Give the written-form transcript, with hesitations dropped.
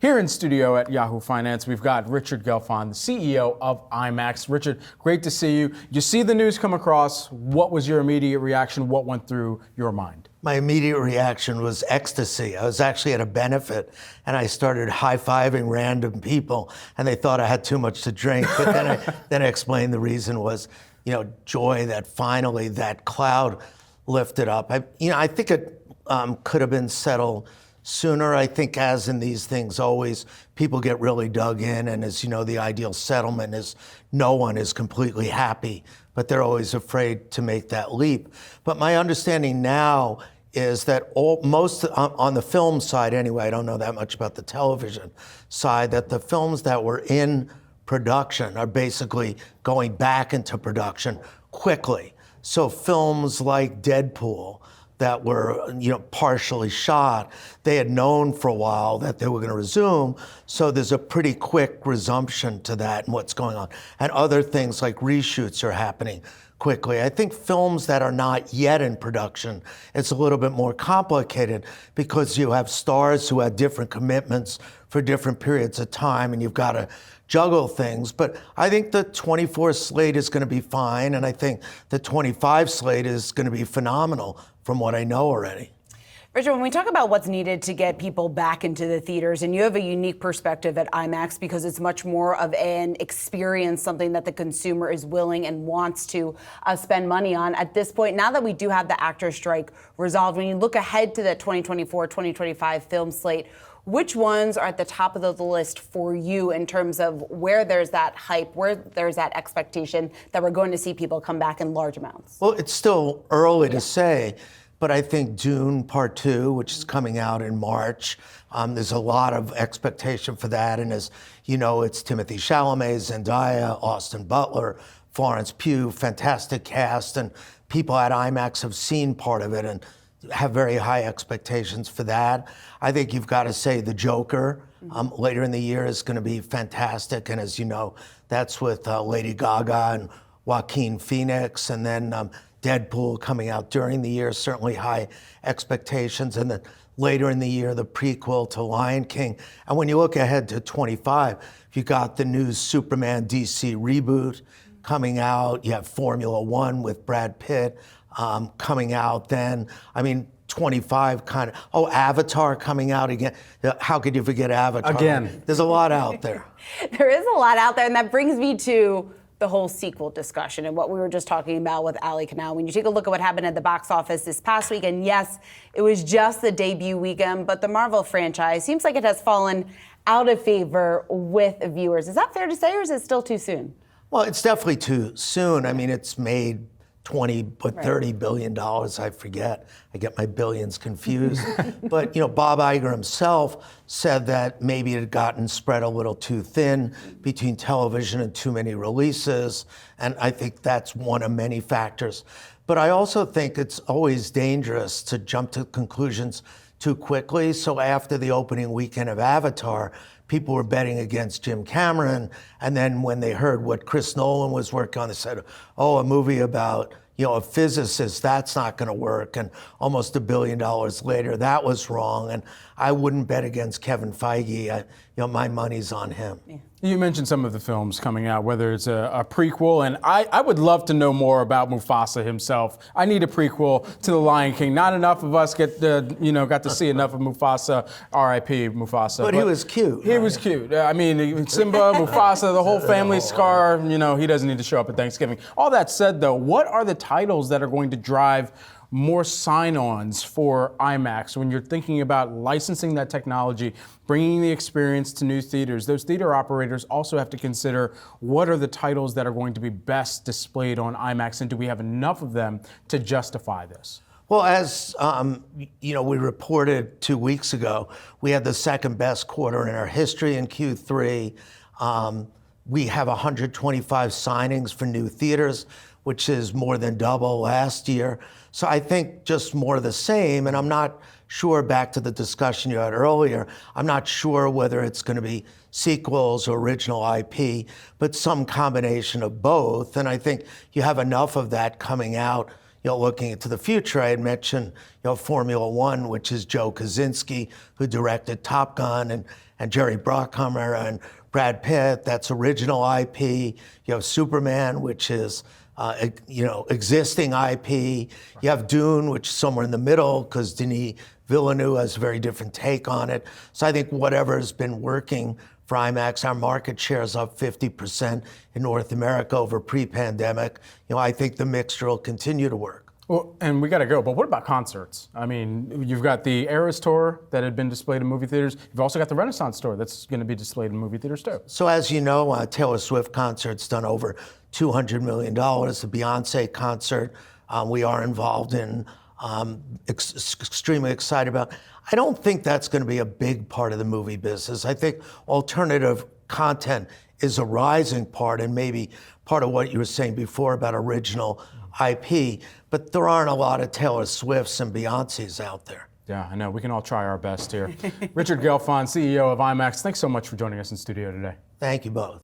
Here in studio at Yahoo Finance, we've got Richard Gelfond, the CEO of IMAX. Richard, great to see you. You see the news come across. What was your immediate reaction? What went through your mind? My immediate reaction was ecstasy. I was actually at a benefit, and I started high-fiving random people, and they thought I had too much to drink. But then I explained the reason was, joy that finally that cloud lifted up. I think it could have been settled sooner. I think, as in these things always, people get really dug in, and as you know, the ideal settlement is no one is completely happy, but they're always afraid to make that leap. But my understanding now is that most on the film side anyway, I don't know that much about the television side, that the films that were in production are basically going back into production quickly. So films like Deadpool that were, partially shot, they had known for a while that they were going to resume. So there's a pretty quick resumption to that and what's going on. And other things like reshoots are happening quickly. I think films that are not yet in production, it's a little bit more complicated because you have stars who have different commitments for different periods of time, and you've got to juggle things. But I think the 24 slate is going to be fine, and I think the 25 slate is going to be phenomenal from what I know already. Richard, when we talk about what's needed to get people back into the theaters, and you have a unique perspective at IMAX because it's much more of an experience, something that the consumer is willing and wants to spend money on at this point. Now that we do have the actor strike resolved, when you look ahead to the 2024-2025 film slate, which ones are at the top of the list for you in terms of where there's that hype, where there's that expectation that we're going to see people come back in large amounts? Well, it's still early to say, but I think Dune Part 2, which is coming out in March, there's a lot of expectation for that. And as you know, it's Timothée Chalamet, Zendaya, Austin Butler, Florence Pugh, fantastic cast, and people at IMAX have seen part of it and have very high expectations for that. I think you've got to say the Joker later in the year is going to be fantastic. And as you know, that's with Lady Gaga and Joaquin Phoenix. And then Deadpool coming out during the year, certainly high expectations. And then later in the year, the prequel to Lion King. And when you look ahead to 25, you got the new Superman DC reboot coming out. You have Formula One with Brad Pitt coming out then. 25 kind of, Avatar coming out again. How could you forget Avatar? Again. There's a lot out there. There is a lot out there, and that brings me to the whole sequel discussion and what we were just talking about with Ali Canal. When you take a look at what happened at the box office this past weekend, yes, it was just the debut weekend, but the Marvel franchise seems like it has fallen out of favor with viewers. Is that fair to say, or is it still too soon? Well, it's definitely too soon. It's made 20, but $30 billion, I forget. I get my billions confused. But, Bob Iger himself said that maybe it had gotten spread a little too thin between television and too many releases. And I think that's one of many factors. But I also think it's always dangerous to jump to conclusions too quickly. So after the opening weekend of Avatar, people were betting against Jim Cameron. And then when they heard what Chris Nolan was working on, they said, a movie about, a physicist, that's not going to work. And almost $1 billion later, that was wrong. And I wouldn't bet against Kevin Feige. My money's on him. Yeah. You mentioned some of the films coming out, whether it's a prequel, and I would love to know more about Mufasa himself. I need a prequel to The Lion King. Not enough of us got to see enough of Mufasa, R.I.P. Mufasa. But he was cute. He was cute. Simba, Mufasa, the whole family, Scar, he doesn't need to show up at Thanksgiving. All that said, though, what are the titles that are going to drive more sign-ons for IMAX when you're thinking about licensing that technology, bringing the experience to new theaters? Those theater operators also have to consider what are the titles that are going to be best displayed on IMAX, and do we have enough of them to justify this? Well, as we reported 2 weeks ago, we had the second best quarter in our history in Q3. We have 125 signings for new theaters, which is more than double last year. So I think just more of the same, and I'm not sure, back to the discussion you had earlier, I'm not sure whether it's going to be sequels or original IP, but some combination of both. And I think you have enough of that coming out, looking into the future, I had mentioned, Formula One, which is Joe Kosinski, who directed Top Gun, and Jerry Bruckheimer and Brad Pitt. That's original IP. You have Superman, which is existing IP. You have Dune, which is somewhere in the middle because Denis Villeneuve has a very different take on it. So I think whatever's been working for IMAX, our market share is up 50% in North America over pre-pandemic. I think the mixture will continue to work. Well, and we got to go, but what about concerts? I mean, you've got the Eras Tour that had been displayed in movie theaters. You've also got the Renaissance Tour that's going to be displayed in movie theaters too. So as you know, Taylor Swift concert's done over $200 million. The Beyonce concert, we are involved in, extremely excited about. I don't think that's going to be a big part of the movie business. I think alternative content is a rising part and maybe part of what you were saying before about original IP, but there aren't a lot of Taylor Swifts and Beyoncés out there. Yeah, I know. We can all try our best here. Richard Gelfond, CEO of IMAX, thanks so much for joining us in studio today. Thank you both.